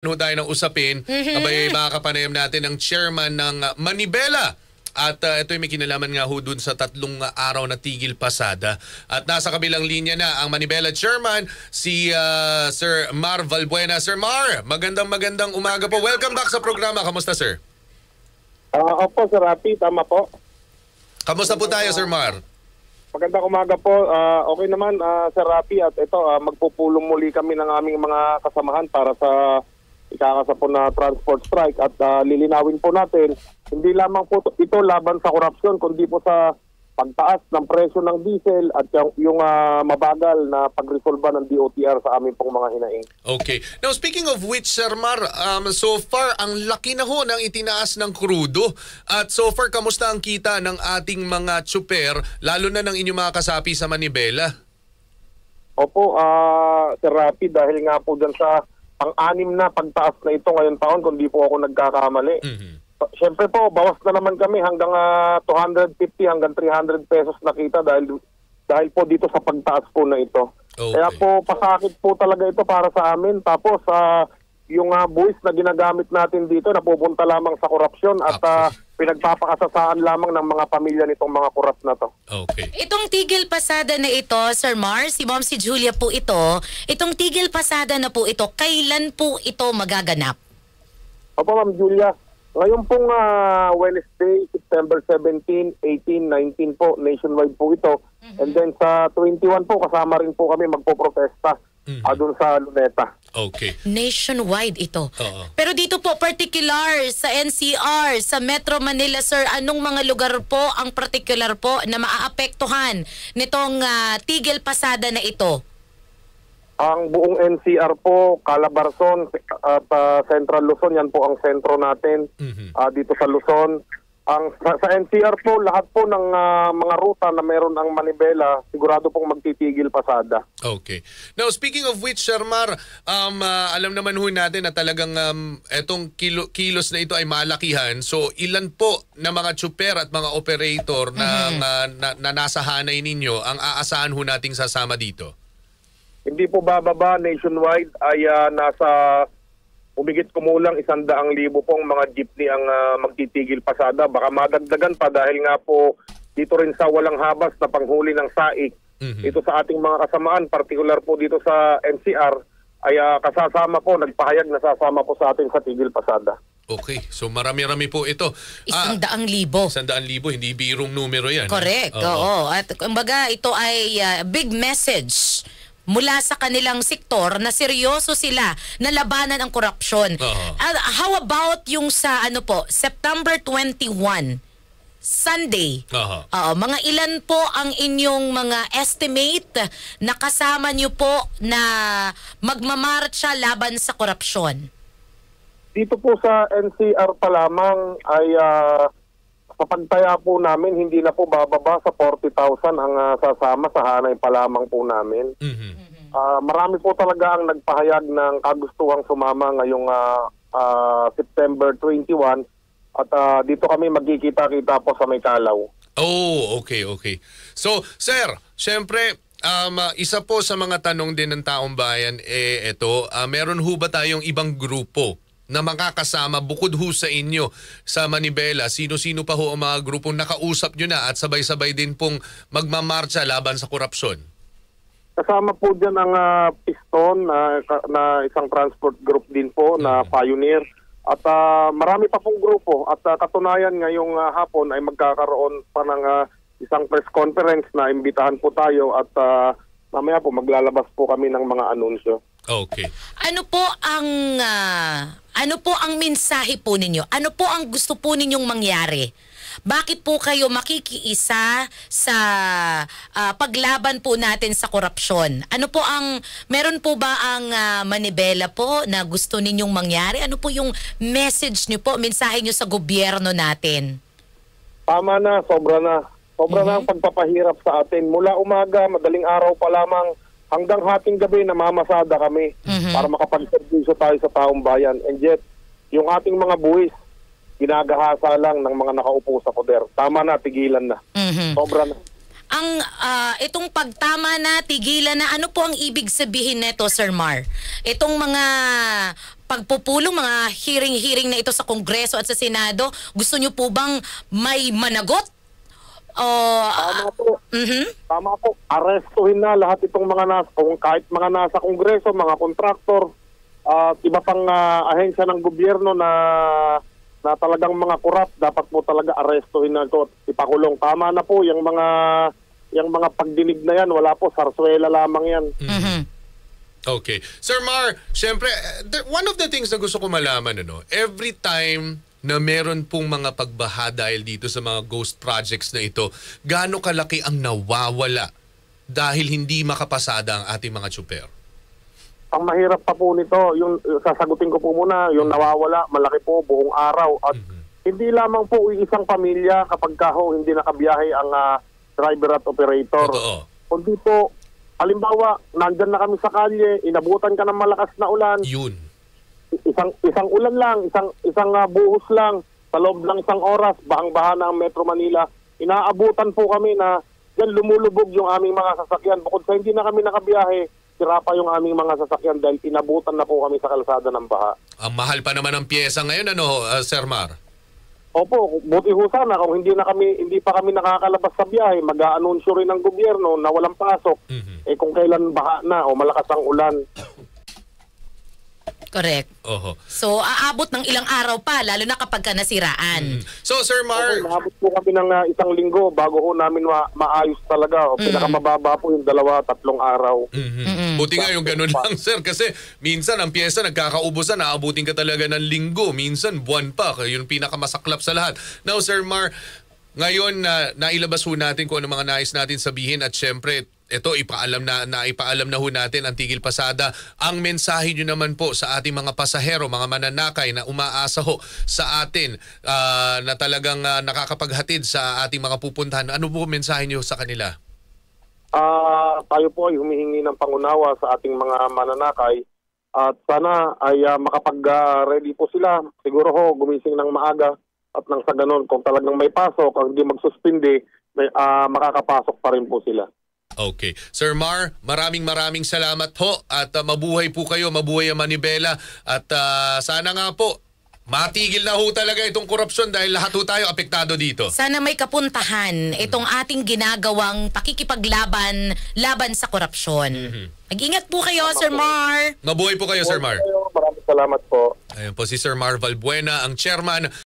Tayo ng usapin, abay makakapanayam natin ang chairman ng Manibela. At ito may kinalaman nga ho dun sa 3 araw na tigil pasada. At nasa kabilang linya na ang Manibela chairman, si Sir Mar Valbuena. Sir Mar, magandang umaga po. Welcome back sa programa. Kamusta, sir? Opo, Sir Rapi, tama po. Kamusta po tayo, Sir Mar? Magandang umaga po. Okay naman, Sir Rapi, at ito, magpupulong muli kami ng aming mga kasamahan para sa ikakasapon na transport strike at lilinawin po natin, hindi lamang po ito laban sa korupsyon, kundi po sa pagtaas ng presyo ng diesel at yung mabagal na pagresolba ng DOTR sa aming pong mga hinaing. Okay. Now, speaking of which, Sir Mar, so far, ang laki na ho ng itinaas ng krudo. At so far, kamusta ang kita ng ating mga tsuper, lalo na ng inyong mga kasapi sa Manibela? Opo, Sir Rapi, dahil nga po dyan sa pang-anim na pagtaas na ito ngayon taon, kung di po ako nagkakamali. Siyempre po, bawas na naman kami hanggang 250 hanggang 300 pesos na kita dahil po dito sa pagtaas po na ito. Okay. Kaya po, pasakit po talaga ito para sa amin. Tapos, yung buwis na ginagamit natin dito, napupunta lamang sa korupsyon at pinagpapakasasaan lamang ng mga pamilya nitong mga korap na to. Okay. Itong tigil pasada na ito, Sir Mar, si Ma'am si Julia po ito, itong tigil pasada na po ito, kailan po ito magaganap? Opo, Ma'am Julia. Ngayon pong Wednesday, September 17, 18, 19 po, nationwide po ito. And then sa 21 po, kasama rin po kami magpoprotesta doon sa Luneta. Okay. Nationwide ito. Pero dito po, particular sa NCR, sa Metro Manila, sir, anong mga lugar po ang particular po na maaapektuhan nitong tigil pasada na ito? Ang buong NCR po, Calabarzon at Central Luzon, yan po ang sentro natin dito sa Luzon. Sa NCR po, lahat po ng mga ruta na meron ang Manibela, sigurado pong magtitigil pasada. Okay. Now, speaking of which, Sir Mar, alam naman ho natin na talagang etong kilos na ito ay malakihan. So, ilan po na mga tsuper at mga operator na nasa hanay ninyo ang aasahan ho nating sasama dito? Hindi po bababa, nationwide ay nasa umigit kumulang 100,000 pong mga jeepney ang magtitigil pasada. Baka madagdagan pa dahil nga po dito rin sa walang habas na panghuli ng saik. Ito sa ating mga kasamaan, particular po dito sa NCR, ay kasasama po, nagpahayag na sasama po sa atin sa tigil pasada. Okay. So marami-rami po ito. 100,000. 100,000, hindi birong numero yan. Correct. Oo. At kumbaga ito ay big message mula sa kanilang sektor na seryoso sila na labanan ang korupsyon. How about yung sa September 21, Sunday? Mga ilan po ang inyong mga estimate na kasama nyo po na magmamarcha laban sa korupsyon? Dito po sa NCR pa lamang ay kapagtaya po namin, hindi na po bababa sa 40,000 ang sasama sa hanay pa lamang po namin. Marami po talaga ang nagpahayag ng kagustuhang sumama ngayong September 21 at dito kami magkikita-kita po sa May Kalaw. Oh, okay. So, sir, syempre, isa po sa mga tanong din ng taong bayan, meron ho ba tayong ibang grupo na makakasama bukod ho sa inyo sa Manibela? Sino-sino pa ho ang mga grupong nakausap nyo na at sabay-sabay din pong magmamarcha laban sa korupsyon? Kasama po dyan ang Piston na isang transport group din po na Pioneer. At marami pa pong grupo. At katunayan ngayong hapon ay magkakaroon pa ng isang press conference na imbitahan po tayo at mamaya po maglalabas po kami ng mga anunsyo. Okay. Ano po ang mensahe po ninyo? Ano po ang gusto po ninyong mangyari? Bakit po kayo makikiisa sa paglaban po natin sa korupsyon? Meron po ba ang Manibela po na gusto ninyong mangyari? Ano po yung message niyo po, mensahe niyo sa gobyerno natin? Tama na, sobra na. Sobra na ang pagpapahirap sa atin. Mula umaga, madaling araw pa lamang, hanggang hating gabi namamasada kami para makapagservisyo tayo sa taong bayan. And yet, yung ating mga buwis, ginagahasa lang ng mga nakaupo sa poder. Tama na, tigilan na. Sobra na. Itong pagtama na, tigilan na, ano po ang ibig sabihin nito, Sir Mar? Itong mga pagpupulong, mga hearing na ito sa Kongreso at sa Senado, gusto nyo po bang may managot? Tama po. Tama po. Arestuhin na lahat itong mga kahit mga nasa Kongreso, mga kontraktor, at iba pang ahensya ng gobyerno na talagang mga korap, dapat po talaga arestuhin na ito at ipakulong. Tama na po yung mga pagdinig na yan, wala po, sarswela lamang yan. Okay. Sir Mar, syempre, one of the things na gusto ko malaman, every time na meron pong mga pagbaha dahil dito sa mga ghost projects na ito, gaano kalaki ang nawawala dahil hindi makapasada ang ating mga tsuper? Ang mahirap pa po nito, yung sasagutin ko po muna, yung nawawala, malaki po buong araw. At hindi lamang po isang pamilya kapag hindi nakabiyahe ang driver at operator. Totoo. Kundi po, halimbawa, nandyan na kami sa kalye, inabutan ka ng malakas na ulan. Yun. Isang ulan lang, isang buhos lang, sa loob ng isang oras, bahang-baha na ang Metro Manila. Inaabutan po kami na yan lumulubog yung aming mga sasakyan. Bukod sa hindi na kami nakabiyahe, sira pa yung aming mga sasakyan dahil inabutan na po kami sa kalsada ng baha. Ang mahal pa naman ang pyesa ngayon, Sir Mar? Opo, buti ho sana kung hindi pa kami nakakalabas sa biyahe, mag-aanunsyo rin ng gobyerno na walang pasok. Kung kailan baha na o malakas ang ulan. Correct. Oho. So, aabot ng ilang araw pa, lalo na kapag ka nasiraan. So, Sir Mar... Okay, maabot po kami ng isang linggo bago ho namin maayos talaga. O, pinakamababa po yung 2-3 araw. Buti nga yung ganun lang, sir. Kasi minsan ang pyesa nagkakaubusan, naabutin ka talaga ng linggo. Minsan buwan pa. Yung pinakamasaklap sa lahat. Now, Sir Mar, ngayon nailabas ho natin kung ano mga nais natin sabihin at syempre, ito ipaalam na ho natin ang tigil pasada. Ang mensahe nyo naman po sa ating mga pasahero, mga mananakay na umaasa ho sa atin na talagang nakakapaghatid sa ating mga pupuntahan. Ano po mensahe nyo sa kanila? Tayo po ay humihingi ng pangunawa sa ating mga mananakay at sana ay makapag-ready po sila. Siguro ho gumising ng maaga at nang sa ganun kung talagang may pasok, kung hindi magsuspindi, makakapasok pa rin po sila. Okay. Sir Mar, maraming salamat ho at mabuhay po kayo, mabuhay ang Manibela at sana nga po matigil na ho talaga itong korupsyon dahil lahat ho tayo apektado dito. Sana may kapuntahan itong ating ginagawang pakikipaglaban sa korupsyon. Mag-ingat po kayo, Sir Mar. Mabuhay po kayo, Sir Mar. Maraming salamat po. Ayun po si Sir Mar Valbuena, ang chairman